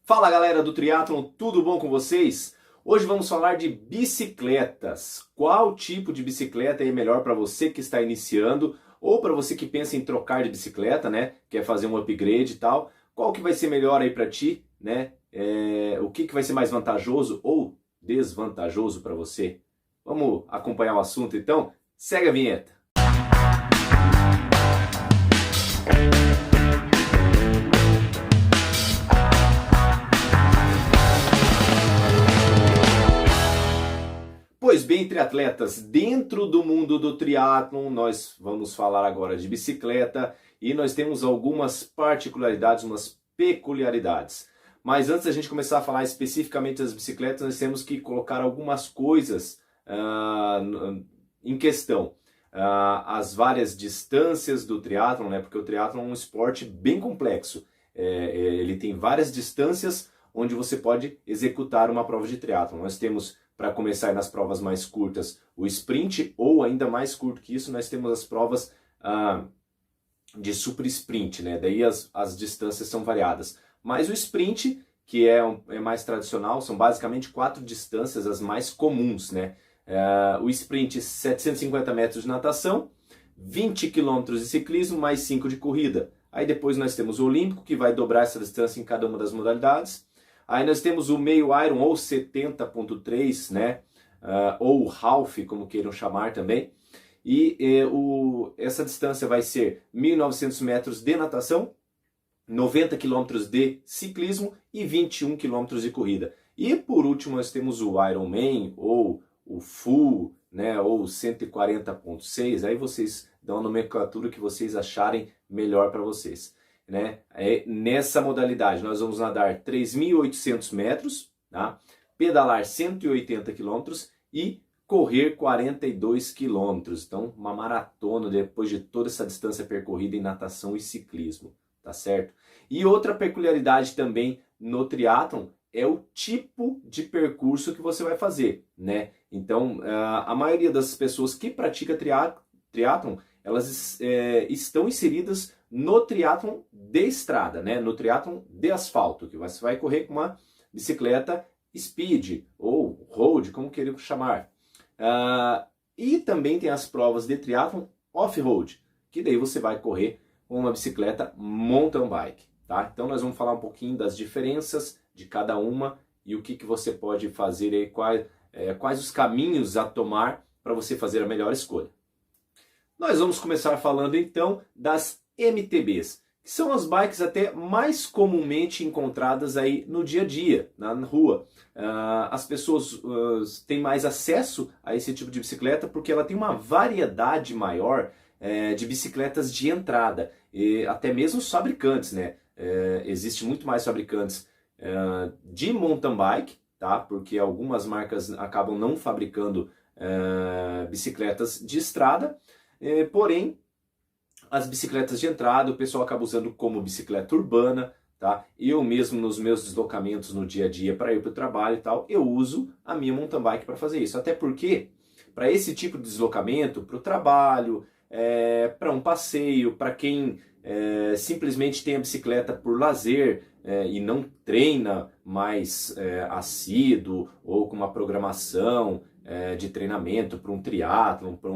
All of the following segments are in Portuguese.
Fala galera do Triathlon, tudo bom com vocês? Hoje vamos falar de bicicletas. Qual tipo de bicicleta é melhor para você que está iniciando ou para você que pensa em trocar de bicicleta, né? Quer fazer um upgrade e tal. Qual que vai ser melhor aí para ti, né? O que vai ser mais vantajoso ou desvantajoso para você? Vamos acompanhar o assunto então? Segue a vinheta. Pois bem, triatletas, dentro do mundo do triatlon, nós vamos falar agora de bicicleta e nós temos algumas particularidades, umas peculiaridades. Mas antes da gente começar a falar especificamente das bicicletas, nós temos que colocar algumas coisas em questão. As várias distâncias do triatlon, né? Porque o triatlon é um esporte bem complexo. Ele tem várias distâncias onde você pode executar uma prova de triatlon. Nós temos, para começar nas provas mais curtas, o sprint, ou ainda mais curto que isso, nós temos as provas de super sprint, né? Daí as distâncias são variadas. Mas o sprint, que é mais tradicional, são basicamente 4 distâncias as mais comuns, né? O sprint, 750 metros de natação, 20 km de ciclismo, mais 5 de corrida. Aí depois nós temos o olímpico, que vai dobrar essa distância em cada uma das modalidades. Aí nós temos o meio Iron, ou 70.3, né? Ou half, como queiram chamar também. E essa distância vai ser 1.900 metros de natação, 90 km de ciclismo e 21 km de corrida. E por último nós temos o Ironman, ou o Full, né? Ou 140.6. Aí vocês dão a nomenclatura que vocês acharem melhor para vocês. Né? Nessa modalidade nós vamos nadar 3.800 metros, tá? Pedalar 180 km e correr 42 km. Então uma maratona depois de toda essa distância percorrida em natação e ciclismo, tá certo? E outra peculiaridade também no triatlon é o tipo de percurso que você vai fazer, né? Então a maioria das pessoas que pratica triatlon, elas estão inseridas no triatlon de estrada, né? No triatlon de asfalto, que você vai correr com uma bicicleta speed ou road, como queiram chamar. E também tem as provas de triatlon off-road, que daí você vai correr com uma bicicleta mountain bike, tá? Então nós vamos falar um pouquinho das diferenças de cada uma e o que você pode fazer aí, quais os caminhos a tomar para você fazer a melhor escolha. Nós vamos começar falando então das MTBs, que são as bikes até mais comumente encontradas aí no dia a dia, na rua. As pessoas têm mais acesso a esse tipo de bicicleta porque ela tem uma variedade maior de bicicletas de entrada, e até mesmo os fabricantes, né? Existem muito mais fabricantes de mountain bike, tá? Porque algumas marcas acabam não fabricando bicicletas de estrada, porém as bicicletas de entrada o pessoal acaba usando como bicicleta urbana, tá? Eu mesmo nos meus deslocamentos no dia a dia para ir para o trabalho e tal, eu uso a minha mountain bike para fazer isso. Até porque para esse tipo de deslocamento, para o trabalho, para um passeio, para quem simplesmente tem a bicicleta por lazer e não treina mais assíduo ou com uma programação de treinamento para um triatlon, para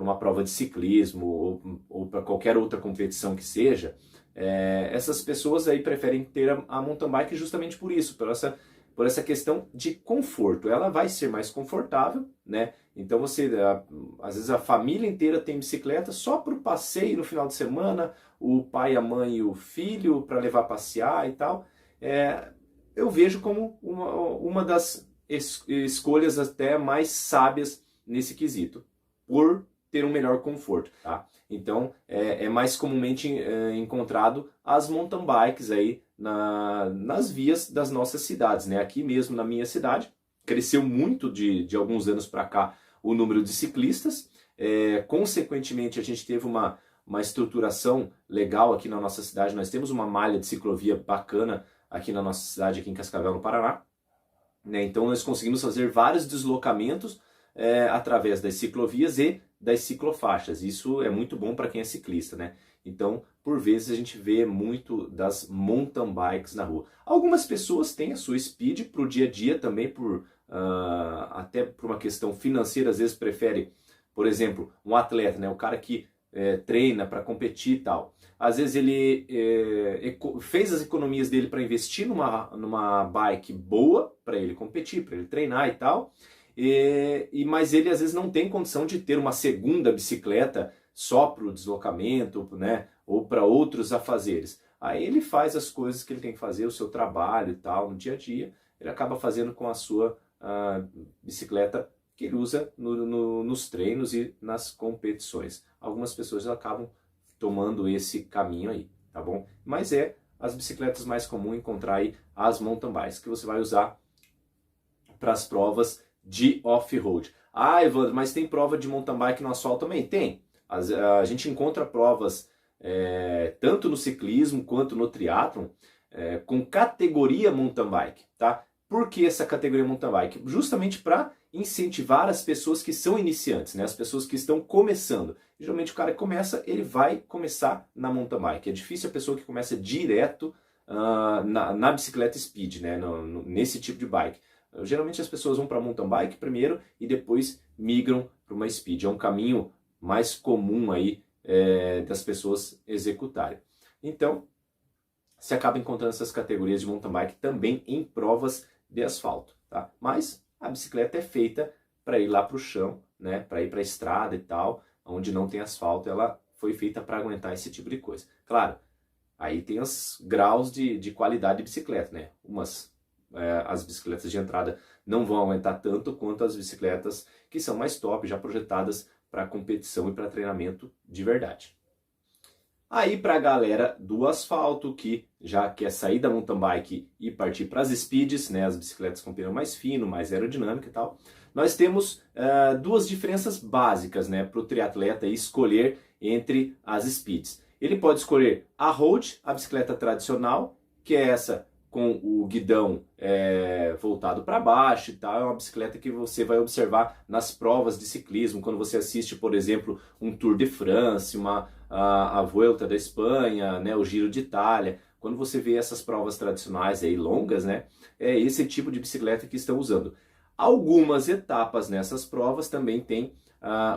uma prova de ciclismo ou para qualquer outra competição que seja, essas pessoas aí preferem ter a mountain bike justamente por isso, por essa questão de conforto. Ela vai ser mais confortável, né? Então às vezes a família inteira tem bicicleta só para o passeio no final de semana, o pai, a mãe e o filho para levar a passear e tal. Eu vejo como uma das escolhas até mais sábias nesse quesito, por ter um melhor conforto, tá? Então é mais comumente encontrado as mountain bikes aí nas vias das nossas cidades, né? Aqui mesmo na minha cidade cresceu muito de alguns anos para cá o número de ciclistas. Consequentemente a gente teve uma estruturação legal aqui na nossa cidade. Nós temos uma malha de ciclovia bacana aqui na nossa cidade, aqui em Cascavel, no Paraná, né? Então nós conseguimos fazer vários deslocamentos através das ciclovias e das ciclofaixas. Isso é muito bom para quem é ciclista, né? Então, por vezes a gente vê muito das mountain bikes na rua. Algumas pessoas têm a sua speed para o dia a dia também, até por uma questão financeira, às vezes prefere, por exemplo, um atleta, né, o cara que treina para competir e tal. Às vezes ele fez as economias dele para investir numa bike boa para ele competir, para ele treinar e tal, mas ele às vezes não tem condição de ter uma segunda bicicleta só para o deslocamento, né, ou para outros afazeres. Aí ele faz as coisas que ele tem que fazer, o seu trabalho e tal, no dia a dia, ele acaba fazendo com a sua bicicleta que ele usa nos treinos e nas competições. Algumas pessoas acabam tomando esse caminho aí, tá bom? Mas as bicicletas mais comuns encontrar aí as mountain bikes, que você vai usar para as provas de off-road. Ah, Evandro, mas tem prova de mountain bike no asfalto também? Tem. A gente encontra provas tanto no ciclismo quanto no triatlon com categoria mountain bike, tá? Por que essa categoria mountain bike? Justamente para incentivar as pessoas que são iniciantes, né? As pessoas que estão começando. Geralmente o cara que começa, ele vai começar na mountain bike. É difícil a pessoa que começa direto na bicicleta speed, né? Nesse tipo de bike. Geralmente as pessoas vão para mountain bike primeiro e depois migram para uma speed. É um caminho mais comum aí das pessoas executarem. Então, você acaba encontrando essas categorias de mountain bike também em provas de asfalto, tá? Mas a bicicleta é feita para ir lá para o chão, né? Para ir para a estrada e tal, onde não tem asfalto, ela foi feita para aguentar esse tipo de coisa. Claro, aí tem os graus de qualidade de bicicleta, né? As bicicletas de entrada não vão aguentar tanto quanto as bicicletas que são mais top, já projetadas para competição e para treinamento de verdade. Aí para a galera do asfalto, que já quer sair da mountain bike e partir para as speeds, né, as bicicletas com pneu mais fino, mais aerodinâmica e tal, nós temos duas diferenças básicas, né, para o triatleta escolher entre as speeds. Ele pode escolher a road, a bicicleta tradicional, que é essa com o guidão voltado para baixo e tal. É uma bicicleta que você vai observar nas provas de ciclismo, quando você assiste, por exemplo, um Tour de France, a Vuelta da Espanha, né, o Giro de Itália. Quando você vê essas provas tradicionais aí, longas, né, é esse tipo de bicicleta que estão usando. Algumas etapas nessas provas também tem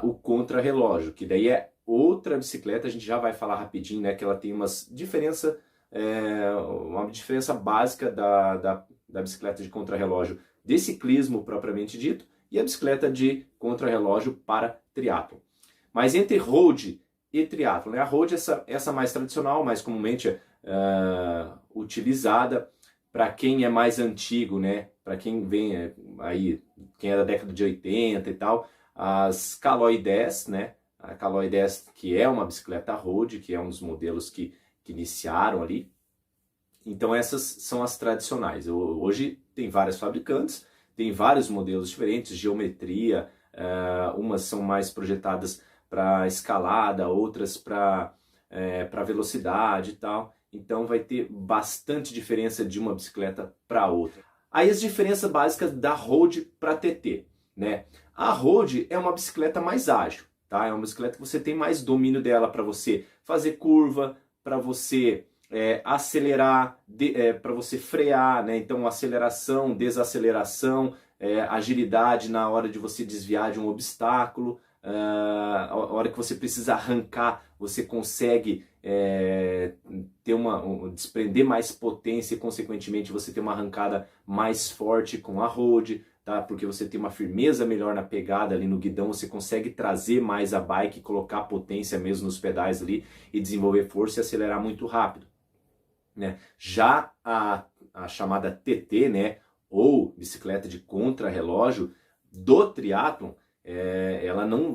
o contrarrelógio, que daí é outra bicicleta, a gente já vai falar rapidinho, né, que ela tem uma diferença básica da bicicleta de contrarrelógio de ciclismo propriamente dito e a bicicleta de contrarrelógio para triatlon. Mas entre road e triatlon, né? A road é essa mais tradicional, mais comumente utilizada para quem é mais antigo, né? Para quem vem aí, quem é da década de 80 e tal, as Caloi 10, né? A Caloi 10, que é uma bicicleta road, que é um dos modelos que iniciaram ali. Então essas são as tradicionais. Hoje tem vários fabricantes, tem vários modelos diferentes, geometria, umas são mais projetadas para escalada, outras para velocidade e tal. Então vai ter bastante diferença de uma bicicleta para outra. Aí as diferenças básicas da road para TT, né? A road é uma bicicleta mais ágil, tá? É uma bicicleta que você tem mais domínio dela para você fazer curva, para você acelerar, para você frear, né? Então aceleração, desaceleração, agilidade na hora de você desviar de um obstáculo, a hora que você precisa arrancar, você consegue desprender mais potência e consequentemente você ter uma arrancada mais forte com a road, tá? Porque você tem uma firmeza melhor na pegada ali no guidão, você consegue trazer mais a bike, colocar potência mesmo nos pedais ali e desenvolver força e acelerar muito rápido, né? Já a chamada TT, né, ou bicicleta de contrarrelógio do triatlon,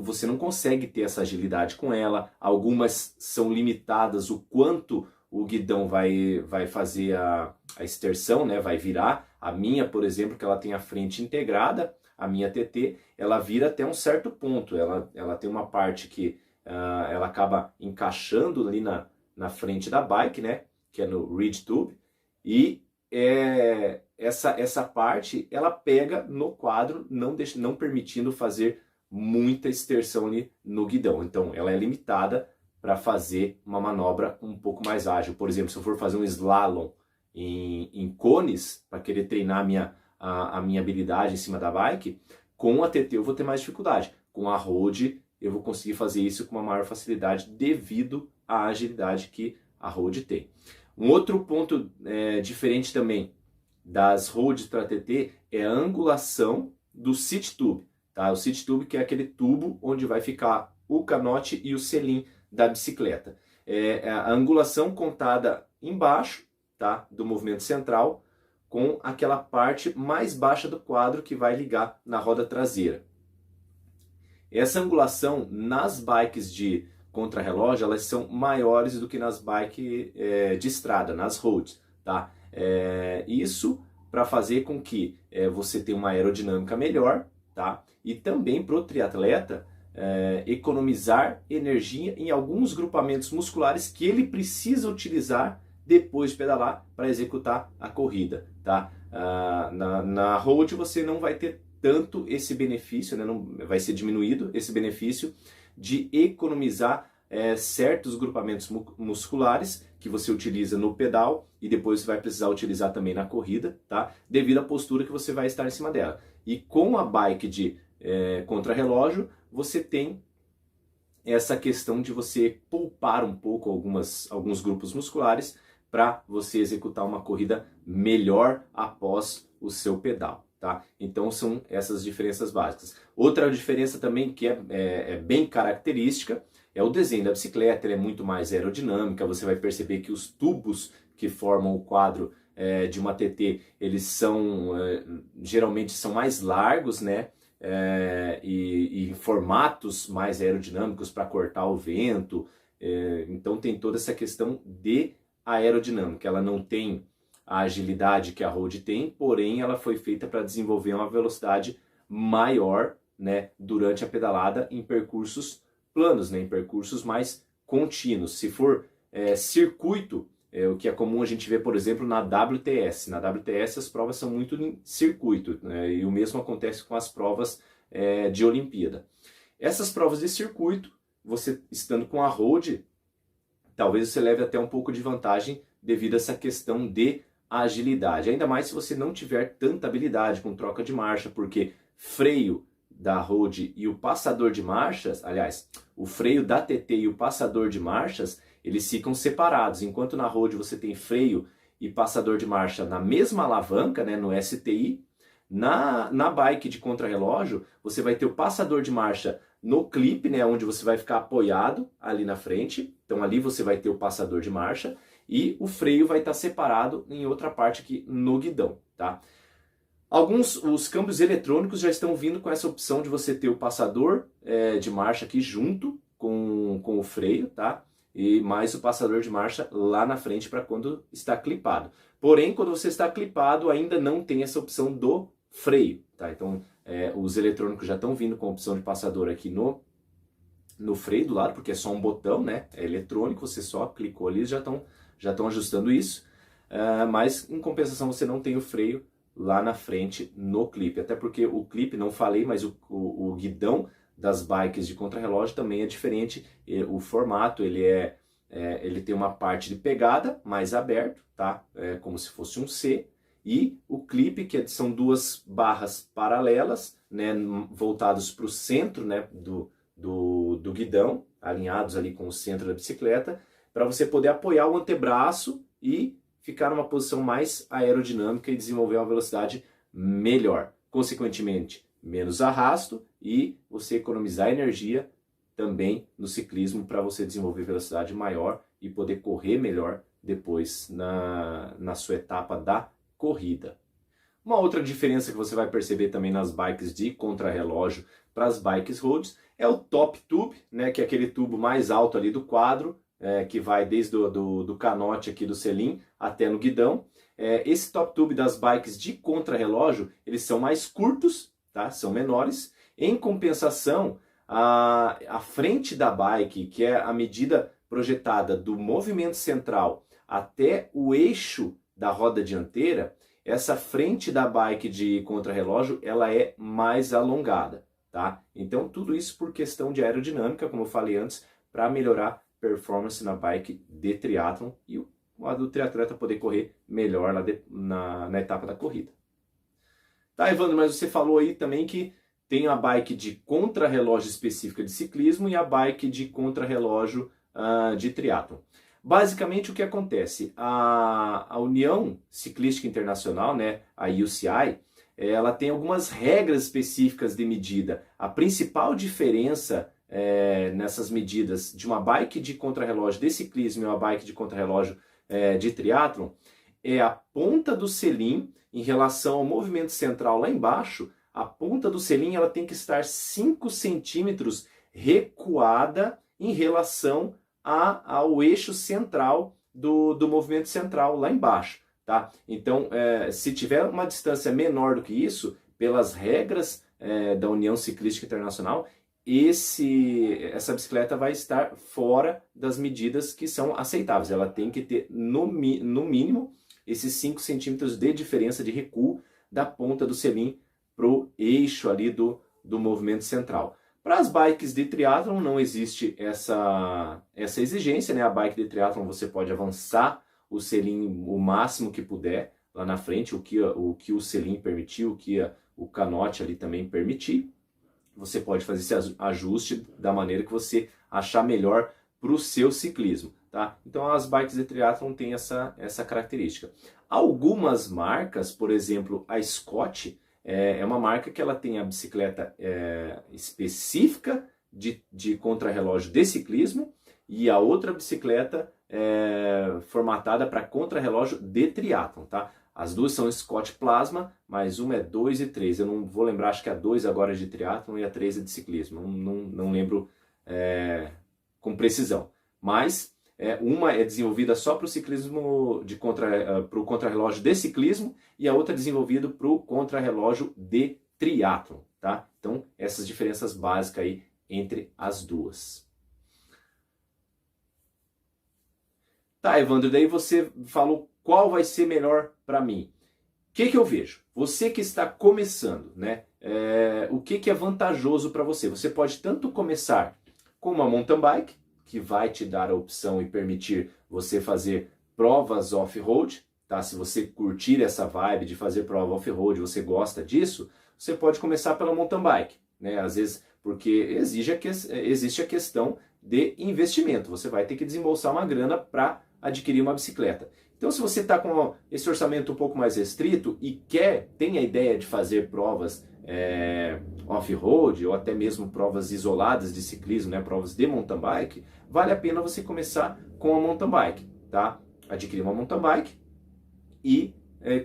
você não consegue ter essa agilidade com ela. Algumas são limitadas o quanto o guidão vai fazer a extersão, né, vai virar. A minha, por exemplo, que ela tem a frente integrada, a minha TT, ela vira até um certo ponto. Ela tem uma parte que ela acaba encaixando ali na frente da bike, né, que é no Ridge Tube, e essa parte ela pega no quadro, não permitindo fazer muita extersão ali no guidão. Então ela é limitada para fazer uma manobra um pouco mais ágil. Por exemplo, se eu for fazer um slalom em cones, para querer treinar a minha habilidade em cima da bike, com a TT eu vou ter mais dificuldade. Com a Road eu vou conseguir fazer isso com uma maior facilidade devido à agilidade que a Road tem. Um outro ponto diferente também das Road para TT é a angulação do seat tube. Tá? O seat tube que é aquele tubo onde vai ficar o canote e o selim da bicicleta. É a angulação contada embaixo, tá? Do movimento central, com aquela parte mais baixa do quadro que vai ligar na roda traseira. Essa angulação nas bikes de contrarrelógio, elas são maiores do que nas bikes de estrada, nas roads. Tá? Isso para fazer com que você tenha uma aerodinâmica melhor, tá? E também para o triatleta economizar energia em alguns grupamentos musculares que ele precisa utilizar depois de pedalar para executar a corrida. Tá? Na road você não vai ter tanto esse benefício, né? Não, vai ser diminuído esse benefício de economizar certos grupamentos musculares que você utiliza no pedal e depois você vai precisar utilizar também na corrida, tá? Devido à postura que você vai estar em cima dela. E com a bike de contrarrelógio, você tem essa questão de você poupar um pouco alguns grupos musculares para você executar uma corrida melhor após o seu pedal. Tá? Então são essas diferenças básicas. Outra diferença também que é bem característica é o desenho da bicicleta. Ela é muito mais aerodinâmica. Você vai perceber que os tubos que formam o quadro de uma TT, eles são geralmente são mais largos, né? E em formatos mais aerodinâmicos para cortar o vento. Então tem toda essa questão de aerodinâmica. Ela não tem a agilidade que a Road tem, porém ela foi feita para desenvolver uma velocidade maior, né, durante a pedalada em percursos planos, né, em percursos mais contínuos. Se for circuito, o que é comum a gente ver, por exemplo, na WTS. Na WTS as provas são muito em circuito, né, e o mesmo acontece com as provas de Olimpíada. Essas provas de circuito, você estando com a Road, talvez você leve até um pouco de vantagem devido a essa questão de agilidade. Ainda mais se você não tiver tanta habilidade com troca de marcha, porque freio da Road e o passador de marchas, aliás, o freio da TT e o passador de marchas, eles ficam separados. Enquanto na Road você tem freio e passador de marcha na mesma alavanca, né, no STI, na bike de contrarrelógio, você vai ter o passador de marcha no clipe, né, onde você vai ficar apoiado ali na frente. Então ali você vai ter o passador de marcha e o freio vai estar separado em outra parte aqui no guidão, tá? Os câmbios eletrônicos já estão vindo com essa opção de você ter o passador de marcha aqui junto com o freio, tá? E mais o passador de marcha lá na frente para quando está clipado. Porém, quando você está clipado, ainda não tem essa opção do freio, tá? Então, os eletrônicos já estão vindo com a opção de passador aqui no freio do lado, porque é só um botão, né? É eletrônico, você só clicou ali e já estão ajustando isso. Mas, em compensação, você não tem o freio lá na frente no clipe. Até porque o clipe, não falei, mas o guidão das bikes de contrarrelógio também é diferente. O formato, ele tem uma parte de pegada mais aberto, tá? Como se fosse um C. E o clipe, que são duas barras paralelas, né, voltados para o centro, né, do guidão, alinhados ali com o centro da bicicleta, para você poder apoiar o antebraço e ficar numa posição mais aerodinâmica e desenvolver uma velocidade melhor. Consequentemente, menos arrasto e você economizar energia também no ciclismo para você desenvolver velocidade maior e poder correr melhor depois na sua etapa da corrida. Uma outra diferença que você vai perceber também nas bikes de contrarrelógio para as bikes roads é o top tube, né, que é aquele tubo mais alto ali do quadro, que vai desde do canote aqui do selim até no guidão. Esse top tube das bikes de contrarrelógio, eles são mais curtos, tá? São menores. Em compensação, a frente da bike, que é a medida projetada do movimento central até o eixo da roda dianteira, essa frente da bike de contrarrelógio, ela é mais alongada, tá? Então tudo isso por questão de aerodinâmica, como eu falei antes, para melhorar performance na bike de triatlon e a do triatleta poder correr melhor na etapa da corrida. Tá, Evandro, mas você falou aí também que tem a bike de contrarrelógio específica de ciclismo e a bike de contrarrelógio de triatlon. Basicamente o que acontece? A União Ciclística Internacional, né, a UCI, ela tem algumas regras específicas de medida. A principal diferença nessas medidas de uma bike de contrarrelógio de ciclismo e uma bike de contrarrelógio de triatlon é a ponta do selim em relação ao movimento central lá embaixo. A ponta do selim ela tem que estar 5 centímetros recuada em relação ao eixo central do movimento central lá embaixo. Tá? Então, se tiver uma distância menor do que isso, pelas regras da União Ciclística Internacional, essa bicicleta vai estar fora das medidas que são aceitáveis. Ela tem que ter, no mínimo, esses 5 centímetros de diferença de recuo da ponta do selim para o eixo ali do movimento central. Para as bikes de triatlon não existe essa exigência, né? A bike de triatlon você pode avançar o selim o máximo que puder lá na frente, o que o selim permitir, o que o canote ali também permitir. Você pode fazer esse ajuste da maneira que você achar melhor para o seu ciclismo. Tá? Então as bikes de triatlon têm essa característica. Algumas marcas, por exemplo a Scott, é uma marca que ela tem a bicicleta específica de contrarrelógio de ciclismo e a outra bicicleta formatada para contrarrelógio de triatlon. Tá? As duas são Scott Plasma, mas uma é 2 e 3. Eu não vou lembrar, acho que a 2 agora é de triatlon e a 3 é de ciclismo. Não lembro com precisão. Mas uma é desenvolvida só para o ciclismo, para o contrarrelógio de ciclismo, e a outra é desenvolvida para o contrarrelógio de triatlon. Tá? Então, essas diferenças básicas aí entre as duas. Tá, Evandro, daí você falou qual vai ser melhor para mim. O que eu vejo? Você que está começando, né? O que é vantajoso para você? Você pode tanto começar com uma mountain bike, que vai te dar a opção e permitir você fazer provas off-road, tá? Se você curtir essa vibe de fazer prova off-road, você gosta disso, você pode começar pela mountain bike, né? Às vezes, porque existe a questão de investimento. Você vai ter que desembolsar uma grana para adquirir uma bicicleta. Então, se você está com esse orçamento um pouco mais restrito e tem a ideia de fazer provas off-road ou até mesmo provas isoladas de ciclismo, né, provas de mountain bike, vale a pena você começar com a mountain bike, tá? Adquirir uma mountain bike e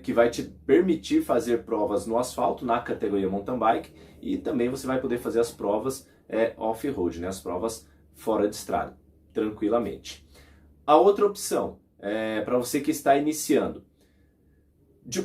que vai te permitir fazer provas no asfalto na categoria mountain bike e também você vai poder fazer as provas off-road, né, as provas fora de estrada, tranquilamente. A outra opção para você que está iniciando,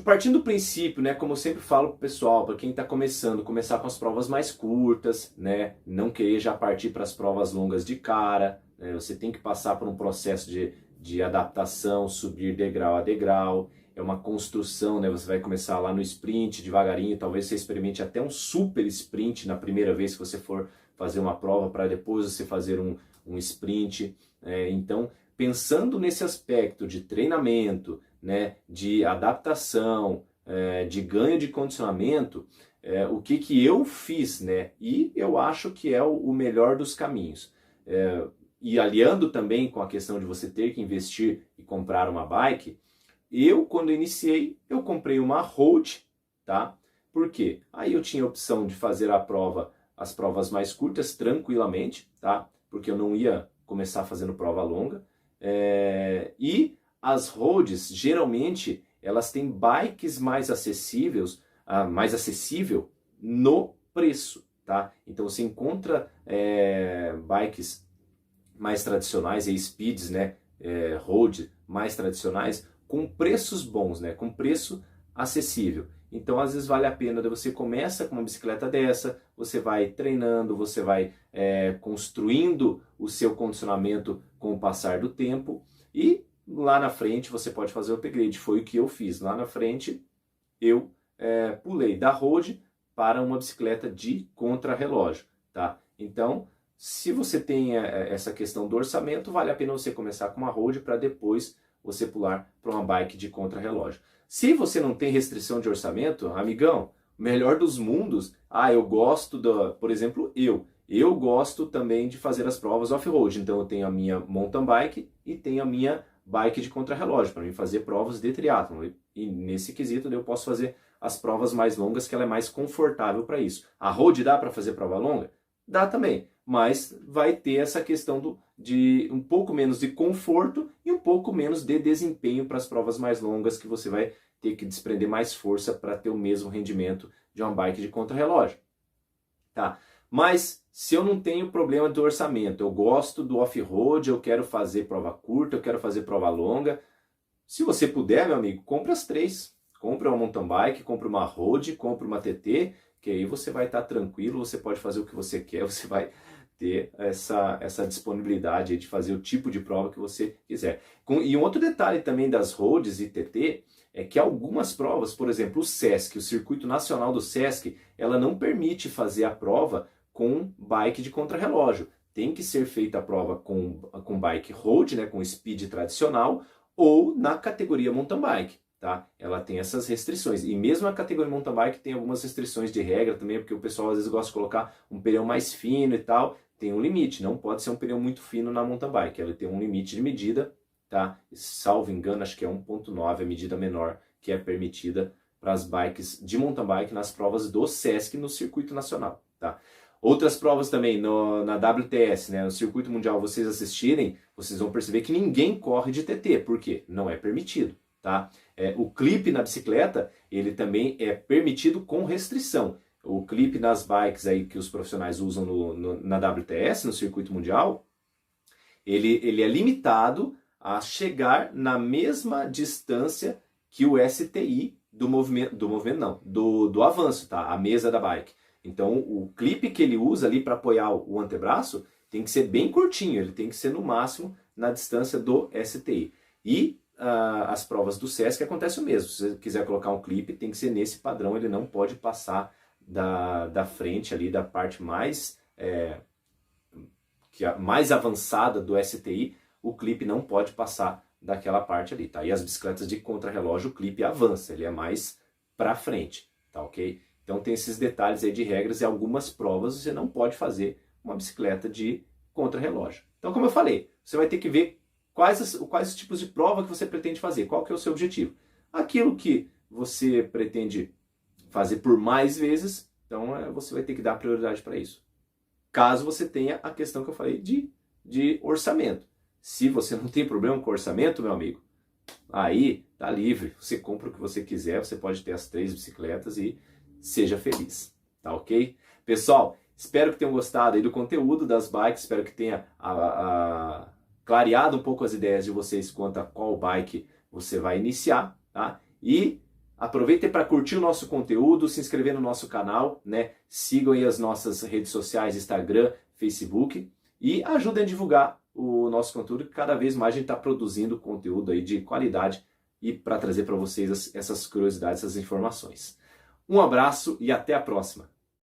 partindo do princípio, né, como eu sempre falo para o pessoal, para quem está começando, começar com as provas mais curtas, né, não querer já partir para as provas longas de cara, né, você tem que passar por um processo de adaptação, subir degrau a degrau, é uma construção, né, você vai começar lá no sprint devagarinho, talvez você experimente até um super sprint na primeira vez que você for fazer uma prova, para depois você fazer um sprint, então pensando nesse aspecto de treinamento, né, de adaptação, de ganho de condicionamento, o que eu fiz, né, e eu acho que é o melhor dos caminhos. E aliando também com a questão de você ter que investir e comprar uma bike, quando iniciei, eu comprei uma road, tá? Por quê? Aí eu tinha a opção de fazer as provas mais curtas tranquilamente, tá? Porque eu não ia começar fazendo prova longa. E as roads, geralmente, elas têm bikes mais acessível no preço, tá? Então você encontra bikes mais tradicionais, speeds, né? Road mais tradicionais, com preços bons, né? Com preço acessível. Então, às vezes vale a pena, você começa com uma bicicleta dessa, você vai treinando, você vai construindo o seu condicionamento com o passar do tempo e lá na frente você pode fazer o upgrade. Foi o que eu fiz. Lá na frente eu pulei da road para uma bicicleta de contrarrelógio, tá? Então, se você tem essa questão do orçamento, vale a pena você começar com uma road para depois você pular para uma bike de contrarrelógio. Se você não tem restrição de orçamento, amigão, melhor dos mundos, eu gosto por exemplo, eu gosto também de fazer as provas off-road, então eu tenho a minha mountain bike e tenho a minha bike de contrarrelógio para mim fazer provas de triatlon. E nesse quesito eu posso fazer as provas mais longas, que ela é mais confortável para isso. A road dá para fazer prova longa? Dá também, mas vai ter essa questão de um pouco menos de conforto e um pouco menos de desempenho para as provas mais longas, que você vai ter que desprender mais força para ter o mesmo rendimento de uma bike de contrarrelógio. Tá? Mas se eu não tenho problema do orçamento, eu gosto do off-road, eu quero fazer prova curta, eu quero fazer prova longa, se você puder, meu amigo, compre as três. Compre uma mountain bike, compre uma road, compre uma TT, que aí você vai estar tranquilo, você pode fazer o que você quer, você vai ter essa disponibilidade de fazer o tipo de prova que você quiser. E um outro detalhe também das roads e TT é que algumas provas, por exemplo, o SESC, o Circuito Nacional do SESC, ela não permite fazer a prova com bike de contrarrelógio. Tem que ser feita a prova com bike road, né, com speed tradicional, ou na categoria mountain bike. Tá? Ela tem essas restrições. E mesmo a categoria mountain bike tem algumas restrições de regra também, porque o pessoal às vezes gosta de colocar um pneu mais fino e tal. Tem um limite, não pode ser um pneu muito fino na mountain bike. Ela tem um limite de medida, tá? Salvo engano, acho que é 1.9 a medida menor que é permitida para as bikes de mountain bike nas provas do SESC no circuito nacional, tá? Outras provas também na WTS, né, no circuito mundial, vocês assistirem, vocês vão perceber que ninguém corre de TT, por quê? Não é permitido. Tá? O clipe na bicicleta, ele também é permitido com restrição. O clipe nas bikes aí que os profissionais usam na WTS, no circuito mundial, ele é limitado a chegar na mesma distância que o STI do avanço, tá? A mesa da bike. Então o clipe que ele usa ali para apoiar o antebraço tem que ser bem curtinho, ele tem que ser no máximo na distância do STI. E as provas do SESC acontece o mesmo. Se você quiser colocar um clipe, tem que ser nesse padrão, ele não pode passar da frente ali, da parte mais mais avançada do STI, o clipe não pode passar daquela parte ali, tá? E as bicicletas de contrarrelógio, o clipe avança, ele é mais para frente, tá ok? Então tem esses detalhes aí de regras e algumas provas você não pode fazer uma bicicleta de contrarrelógio. Então, como eu falei, você vai ter que ver quais os tipos de prova que você pretende fazer, qual que é o seu objetivo. Aquilo que você pretende fazer por mais vezes, então você vai ter que dar prioridade para isso. Caso você tenha a questão que eu falei de orçamento. Se você não tem problema com orçamento, meu amigo, aí tá livre, você compra o que você quiser, você pode ter as 3 bicicletas e seja feliz, tá ok? Pessoal, espero que tenham gostado aí do conteúdo das bikes, espero que tenha clareado um pouco as ideias de vocês quanto a qual bike você vai iniciar, tá? E aproveitem para curtir o nosso conteúdo, se inscrever no nosso canal, né? Sigam aí as nossas redes sociais, Instagram, Facebook, e ajudem a divulgar o nosso conteúdo, que cada vez mais a gente está produzindo conteúdo aí de qualidade e para trazer para vocês essas curiosidades, essas informações. Um abraço e até a próxima!